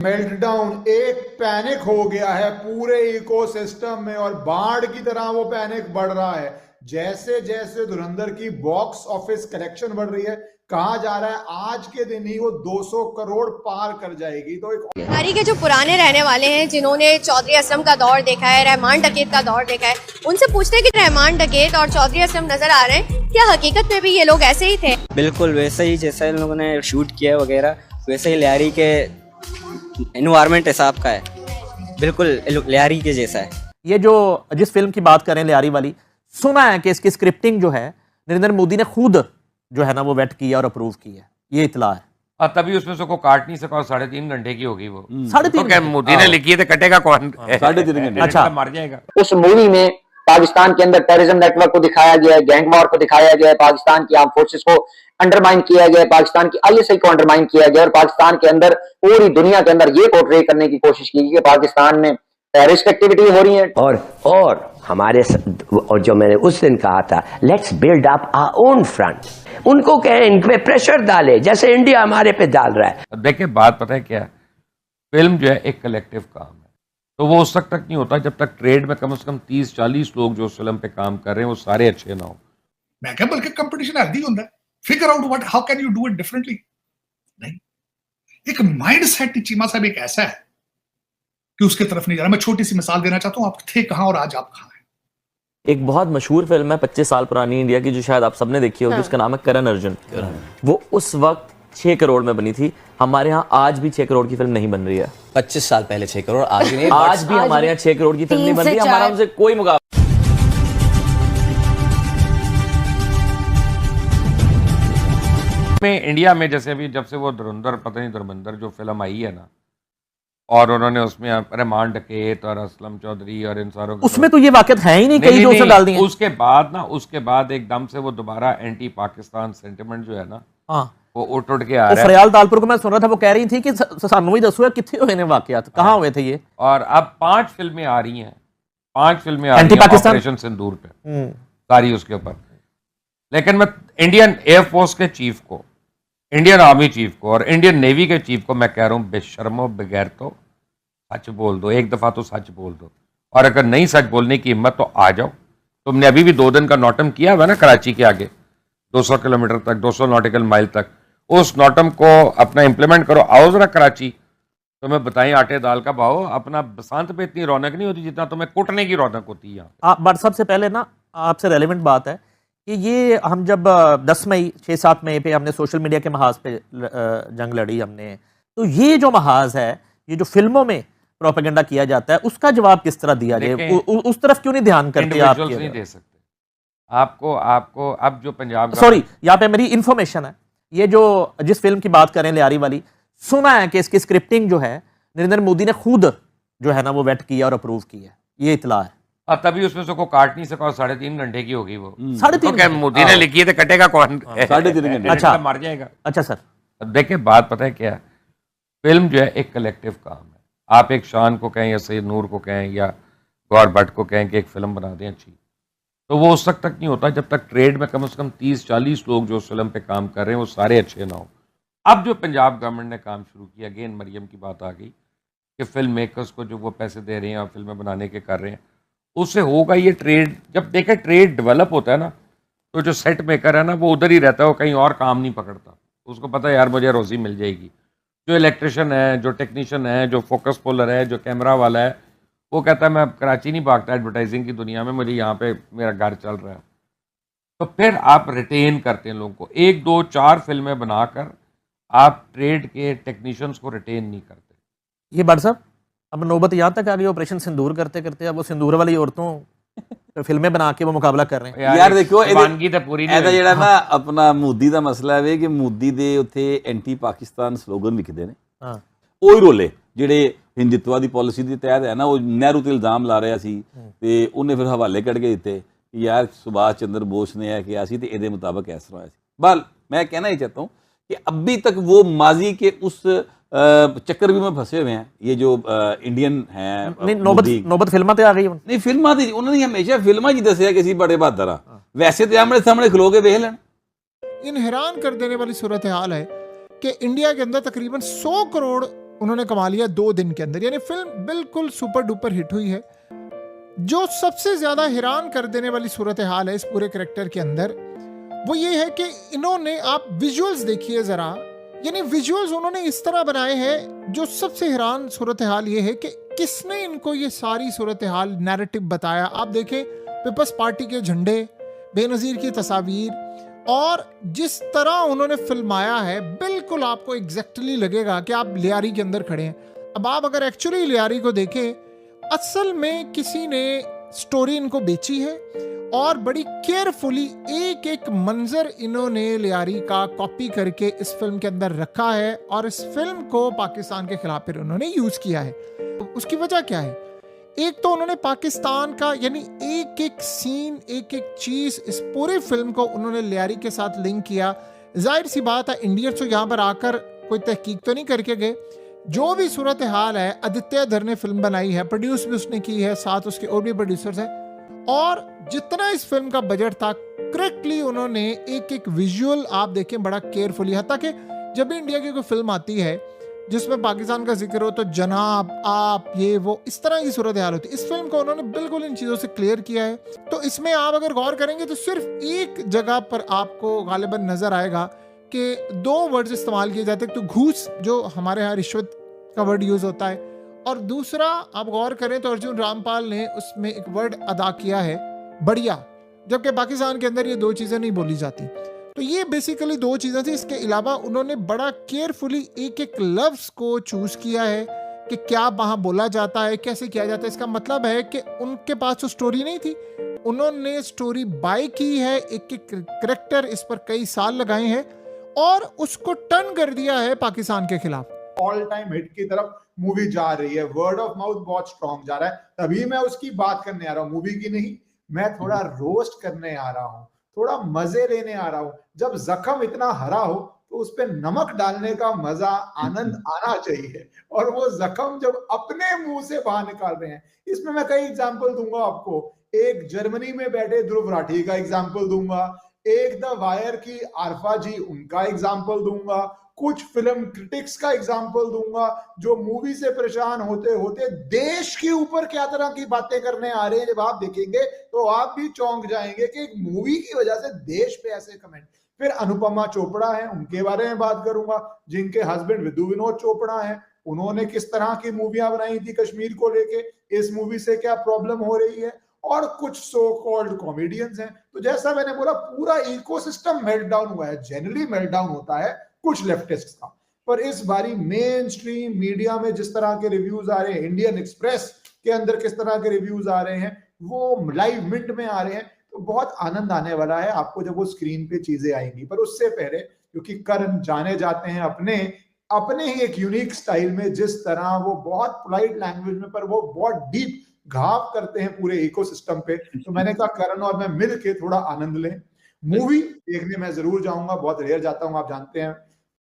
Meltdown, एक panic हो गया है पूरे इकोसिस्टम में और बाढ़ की तरह वो पैनिक बढ़ रहा है। जैसे जैसे धुरंधर की बॉक्स ऑफिस कलेक्शन बढ़ रही है, कहा जा रहा है आज के दिन ही वो 200 करोड़ पार कर जाएगी। तो एक हरी के जो पुराने रहने वाले हैं, जिन्होंने चौधरी असलम का दौर देखा है, रहमान डकैत का दौर देखा है, उनसे पूछते हैं कि रहमान डकैत और चौधरी असलम नजर आ रहे हैं, क्या हकीकत में भी ये लोग ऐसे ही थे? बिल्कुल वैसे ही जैसा इन लोगों ने शूट किया वगैरह, वैसे ही लियारी के इन्वायरमेंट हिसाब का है, बिल्कुल लियारी के जैसा है। ये जो जिस फिल्म की बात करें लियारी वाली, सुना है कि इसकी स्क्रिप्टिंग जो है नरेंद्र मोदी ने खुद जो है ना वो वेट किया और अप्रूव की है, ये इतला है। तभी उसमें से को काट नहीं सका और 3.5 घंटे की होगी वो। 3.5 तो मोदी ने लिखी है तो कटेगा कौन? 3.5 घंटे। अच्छा, मर जाएगा। उस मूवी में पाकिस्तान के अंदर टेररिज्म नेटवर्क को दिखाया गया है, गैंग वॉर को दिखाया गया है, पाकिस्तान की आर्म फोर्सेस को अंडरमाइन किया गया है, पाकिस्तान की आईएसआई को अंडरमाइन किया गया है और पाकिस्तान के अंदर पूरी दुनिया के अंदर ये पोर्ट्रे करने की कोशिश की गई कि पाकिस्तान में टेररिस्ट एक्टिविटी हो रही है। और हमारे और जो मैंने उस दिन कहा था, let's build up our own front, उनको कहें इन पे प्रेशर डाले जैसे इंडिया हमारे पे डाल रहा है। देखिए बात पता है क्या है, फिल्म जो है एक कलेक्टिव काम है, तो वो उस तक नहीं होता जब तक ट्रेड में कम से कम 30-40 लोग जो उस फिल्म पे काम कर रहे हैं वो सारे अच्छे ना हो। मैं क्या बल्कि कंपटीशन हेल्दी होता है, figure out what how can you do it differently. नहीं, एक माइंड सेट चीमा साहब एक ऐसा है कि उसके तरफ नहीं जा रहा। मैं छोटी सी मिसाल देना चाहता हूं, आप थे कहां और आज आप कहां हैं। एक बहुत मशहूर फिल्म है 25 साल पुरानी इंडिया की, जो शायद आप सबने देखी होगी, उसका नाम है करण अर्जुन। वो उस वक्त 6 करोड़ में बनी थी। हमारे यहाँ आज भी 6 करोड़ की फिल्म नहीं बन रही है। 25 साल पहले 6 करोड़, आज नहीं। आज भी हमारे यहाँ 6 करोड़ की फिल्म नहीं बन रही है। हमारा उनसे कोई मुकाबला में इंडिया में जैसे अभी जब से वो धुरंधर पता नहीं धर्मेंद्र जो फिल्म आई है ना, और उन्होंने उसमें रहमान डकैत और असलम चौधरी और इन सारों उसमें तो ये वाकत है ही नहीं, कई जो डाल दिए। उसके बाद एकदम से वो दोबारा एंटी पाकिस्तान सेंटिमेंट जो है ना, हाँ, वो उठ के आ रहा है। फरियाल तालपुर को मैं सुन रहा था, वो कह रही थी कि सानू ही दसो कितने हुए ने वाकयात, कहाँ हुए थे ये। और अब 5 फिल्में आ रही हैं, 5 फिल्में आ रही एंटी हैं पाकिस्तान ऑपरेशन सिंदूर पे, सारी उसके ऊपर। लेकिन मैं इंडियन एयरफोर्स के चीफ को, इंडियन आर्मी चीफ को और इंडियन नेवी के चीफ को मैं कह रहा हूँ, बेशर्मो बगैर तो सच बोल दो, एक दफा तो सच बोल दो, और अगर नहीं सच बोलने की हिम्मत तो आ जाओ। तुमने अभी भी 2 दिन का नॉटम किया हुआ ना कराची के आगे, 200 किलोमीटर तक, 200 नॉटिकल माइल तक, उस नॉटम को अपना इंप्लीमेंट करो। आओ जरा कराची, तुम्हें बताएं आटे दाल का भाव, अपना बसंत पे इतनी रौनक नहीं होती जितना तुम्हें कुटने की रौनक होती है। बट सबसे पहले ना आपसे रेलेवेंट बात है कि ये हम जब 10 मई 6-7 मई पे हमने सोशल मीडिया के महाज पे जंग लड़ी हमने, तो ये जो महाज है, ये जो फिल्मों में प्रोपेगेंडा किया जाता है, उसका जवाब किस तरह दिया जाए? उस तरफ क्यों नहीं ध्यान करते आप? नहीं दे सकते आपको अब जो पंजाब, सॉरी यहाँ पे मेरी इंफॉर्मेशन है, ये जो जिस फिल्म की बात करें लियारी वाली, सुना है कि इसकी स्क्रिप्टिंग जो है नरेंद्र मोदी ने खुद जो है ना वो वेट किया और अप्रूव की है, ये इतला है। तभी उसमें से को काट नहीं सका और 3.5 घंटे की होगी वो। 3.5 मोदी ने लिखी है तो कटेगा कौन? 3.5 घंटे। अच्छा, मर जाएगा। अच्छा सर, देखिए बात पता है क्या है, फिल्म जो है एक कलेक्टिव काम है। आप एक शान को कहें या सैयद नूर को कहें या गौर भट्ट को कहें कि एक फिल्म बना दें अच्छी, तो वो उस तक नहीं होता जब तक ट्रेड में कम से कम 30-40 लोग जो उस फिल्म पे काम कर रहे हैं वो सारे अच्छे ना हो। अब जो पंजाब गवर्नमेंट ने काम शुरू किया, अगेन मरियम की बात आ गई कि फिल्म मेकर्स को जो वो पैसे दे रहे हैं और फिल्में बनाने के कर रहे हैं, उससे होगा ये ट्रेड। जब देखें ट्रेड डेवलप होता है ना, तो जो सेट मेकर है ना वो उधर ही रहता है, वो कहीं और काम नहीं पकड़ता। उसको पता है यार मुझे रोजी मिल जाएगी। जो इलेक्ट्रिशियन है, जो टेक्नीशियन है, जो फोकस पुलर है, जो कैमरा वाला है, वो कहता है मैं कराची नहीं भागता एडवर्टाइजिंग की दुनिया में, मुझे यहाँ पे मेरा घर चल रहा है। तो फिर आप रिटेन करते हैं लोगों को, 1, 2, 4 फिल्में बनाकर आप ट्रेड के टेक्नीशियंस को रिटेन नहीं करते। ये बट साहब अब नौबत यहाँ तक आ गई, ऑपरेशन सिंदूर करते करते अब वो सिंदूर वाली औरतों तो फिल्में बना के वो मुकाबला कर रहे हैं। यार देखो ਇਹਦਾ ਜਿਹੜਾ ਨਾ ਆਪਣਾ ਮੋਦੀ ਦਾ ਮਸਲਾ ਹੈ ਕਿ ਮੋਦੀ ਦੇ ਉੱਥੇ ਐਂਟੀ ਪਾਕਿਸਤਾਨ ਸਲੋਗਨ ਲਿਖਦੇ ਨੇ, ਉਹੀ ਰੋਲੇ ਜਿਹੜੇ ਹਿੰਦੂਤਵਾ ਦੀ ਪਾਲਿਸੀ ਦੇ ਤਹਿਤ ਹੈ ਨਾ, ਉਹ ਨਹਿਰੂ ਤੇ ਇਲਜ਼ਾਮ ਲਾ ਰਿਹਾ ਸੀ ਤੇ ਉਹਨੇ ਫਿਰ ਹਵਾਲੇ ਕੱਢ ਕੇ ਦਿੱਤੇ ਕਿ ਯਾਰ ਸੁਭਾਸ਼ ਚੰਦਰ बोस ने यह किया सी तो ਇਹਦੇ ਮੁਤਾਬਕ ਇਸ ਤਰ੍ਹਾਂ ਹੋਇਆ ਸੀ। बल मैं कहना ही चाहता हूँ कि अभी तक वो माजी के उस चक्कर भी में फंसे हुए हैं। ये जो इंडियन हैं, नौबत फिल्मां ते आ गई नहीं, फिल्मां दी उन्होंने हमेशा फिल्मां जी दसिया कि बड़े बहादुर हाँ, वैसे तो आमने सामने खलो के देख लें। इन हैरान कर देने वाली सूरत हाल है कि इंडिया के अंदर तकरीबन 100 करोड़ उन्होंने कमा लिया 2 दिन के अंदर, यानी फिल्म बिल्कुल सुपर डुपर हिट हुई है। जो सबसे ज्यादा हैरान कर देने वाली सूरत हाल है इस पूरे कैरेक्टर के अंदर, वो ये है कि इन्होंने, आप विजुअल्स देखिए जरा, यानी विजुअल्स उन्होंने इस तरह बनाए हैं, जो सबसे हैरान सूरत हाल ये है कि किसने इनको ये सारी सूरत हाल नैरेटिव बताया। आप देखें पीपल्स पार्टी के झंडे, बेनज़ीर की तस्वीर, और जिस तरह उन्होंने फिल्माया है, बिल्कुल आपको एग्जैक्टली लगेगा कि आप लियारी के अंदर खड़े हैं। अब आप अगर एक्चुअली लियारी को देखें, असल में किसी ने स्टोरी इनको बेची है और बड़ी केयरफुली एक एक मंजर इन्होंने लियारी का कॉपी करके इस फिल्म के अंदर रखा है और इस फिल्म को पाकिस्तान के खिलाफ फिर उन्होंने यूज किया है। उसकी वजह क्या है? एक तो उन्होंने पाकिस्तान का, यानी एक एक सीन, एक एक चीज, इस पूरी फिल्म को उन्होंने लियारी के साथ लिंक किया। जाहिर सी बात है, इंडियंस तो यहाँ पर आकर कोई तहकीक तो नहीं करके गए। जो भी सूरत हाल है, आदित्य धर ने फिल्म बनाई है, प्रोड्यूस भी उसने की है, साथ उसके और भी प्रोड्यूसर्स हैं, और जितना इस फिल्म का बजट था, करेक्टली उन्होंने एक एक विजुअल आप देखें बड़ा केयरफुली, हत्ता कि जब भी इंडिया की कोई फिल्म आती है जिसमें पाकिस्तान का जिक्र हो तो जनाब, आप, ये वो, इस तरह की सूरत हाल होती है। इस फिल्म को उन्होंने बिल्कुल इन चीज़ों से क्लियर किया है। तो इसमें आप अगर गौर करेंगे तो सिर्फ एक जगह पर आपको गालिबन नजर आएगा कि 2 वर्ड्स इस्तेमाल किए जाते हैं, तो घूस, जो हमारे यहाँ रिश्वत का वर्ड यूज होता है, और दूसरा आप गौर करें तो अर्जुन रामपाल ने उसमें एक वर्ड अदा किया है, बढ़िया, जबकि पाकिस्तान के अंदर ये 2 चीज़ें नहीं बोली जाती। तो ये बेसिकली 2 चीज़ें थी। इसके अलावा उन्होंने बड़ा केयरफुली एक एक लफ्ज़ को चूज किया है कि क्या वहाँ बोला जाता है, कैसे किया जाता है। इसका मतलब है कि उनके पास तो स्टोरी नहीं थी, उन्होंने स्टोरी बाय की है, एक एक कैरेक्टर, इस पर कई साल लगाए हैं और उसको टर्न कर दिया है पाकिस्तान के खिलाफ। ऑल टाइम हिट की तरफ मूवी जा रही है, वर्ड ऑफ माउथ बहुत स्ट्रॉन्ग जा रहा है, तभी मैं उसकी बात करने आ रहा हूँ, मूवी की नहीं। मैं थोड़ा रोस्ट करने आ रहा हूँ, थोड़ा मजे लेने आ रहा हूँ। जब जख्म इतना हरा हो तो उस पर नमक डालने का मजा, आनंद आना चाहिए, और वो जख्म जब अपने मुंह से बाहर निकाल रहे हैं। इसमें मैं कई एग्जाम्पल दूंगा आपको। एक जर्मनी में बैठे ध्रुव राठी का एग्जाम्पल दूंगा, एक द वायर की आरफा जी, उनका एग्जाम्पल दूंगा, कुछ फिल्म क्रिटिक्स का एग्जाम्पल दूंगा जो मूवी से परेशान होते होते देश के ऊपर क्या तरह की बातें करने आ रहे हैं। जब आप देखेंगे तो आप भी चौंक जाएंगे कि एक मूवी की वजह से देश पे ऐसे कमेंट। फिर अनुपमा चोपड़ा है, उनके बारे में बात करूंगा, जिनके हस्बैंड विदु विनोद चोपड़ा है। उन्होंने किस तरह की मूवियां बनाई थी कश्मीर को लेके, इस मूवी से क्या प्रॉब्लम हो रही है, और कुछ सो कॉल्ड कॉमेडियंस हैं। तो जैसा मैंने बोला, पूरा इकोसिस्टम मेल्टडाउन हुआ है। जनरली मेल्टडाउन होता है कुछ लेफ्टिस्ट का, पर इस बारी मेन स्ट्रीम मीडिया में जिस तरह के रिव्यूज आ रहे हैं, इंडियन एक्सप्रेस के अंदर किस तरह के रिव्यूज आ रहे हैं, वो लाइव मिंट में आ रहे हैं, तो बहुत आनंद आने वाला है आपको जब वो स्क्रीन पे चीजें आएंगी। पर उससे पहले, क्योंकि करण जाने जाते हैं अपने ही एक यूनिक स्टाइल में, जिस तरह वो बहुत पोलाइट लैंग्वेज में, पर वो बहुत डीप घाव करते हैं पूरे इकोसिस्टम पे, तो मैंने कहा करण और मैं मिल के थोड़ा आनंद लें। मूवी देखने मैं जरूर जाऊंगा, बहुत रेयर जाता हूं, आप जानते हैं